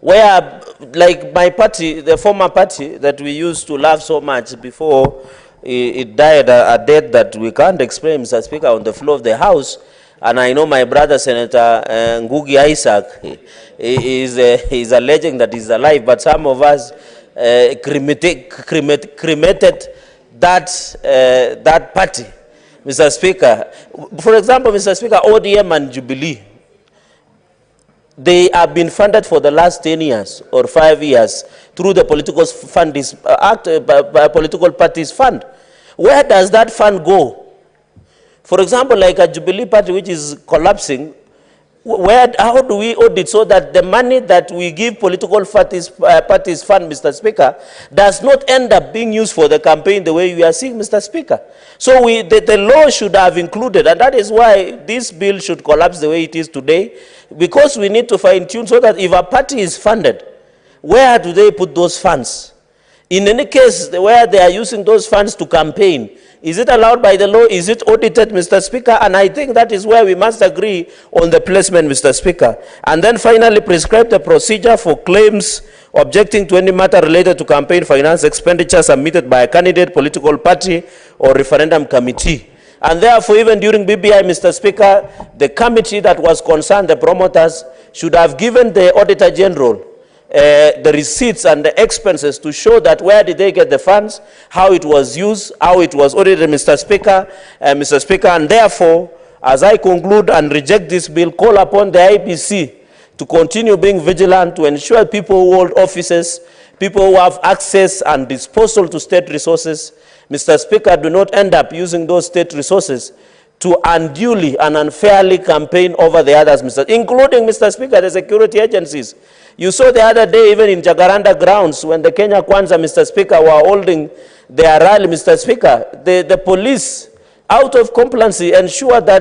where, like my party, the former party that we used to love so much before it died a death that we can't explain, Mr. Speaker, on the floor of the House. And I know my brother, Senator Ngugi Isaac, is alleging that he's alive, but some of us cremated that party, Mr. Speaker. For example, Mr. Speaker, ODM and Jubilee, they have been funded for the last 10 years or 5 years through the political fund political parties fund. Where does that fund go? For example, like a Jubilee party which is collapsing, how do we audit so that the money that we give political parties fund, Mr. Speaker, does not end up being used for the campaign the way we are seeing, Mr. Speaker? So the law should have included, and that is why this bill should collapse the way it is today, because we need to fine-tune so that if a party is funded, where do they put those funds? In any case, where they are using those funds to campaign, is it allowed by the law? Is it audited, Mr. Speaker? And I think that is where we must agree on the placement, Mr. Speaker. And then finally, prescribe the procedure for claims objecting to any matter related to campaign finance expenditure submitted by a candidate, political party, or referendum committee. And therefore, even during BBI, Mr. Speaker, the committee that was concerned, the promoters, should have given the Auditor General the receipts and the expenses to show that where did they get the funds, how it was used, how it was audited, Mr. Speaker. And therefore, as I conclude and reject this bill, call upon the IEBC to continue being vigilant to ensure people who hold offices, people who have access and disposal to state resources, Mr. Speaker, do not end up using those state resources to unduly and unfairly campaign over the others, including, Mr. Speaker, the security agencies. You saw the other day, even in Jacaranda grounds, when the Kenya Kwanza, Mr. Speaker, were holding their rally, Mr. Speaker, the police, out of complacency, ensured that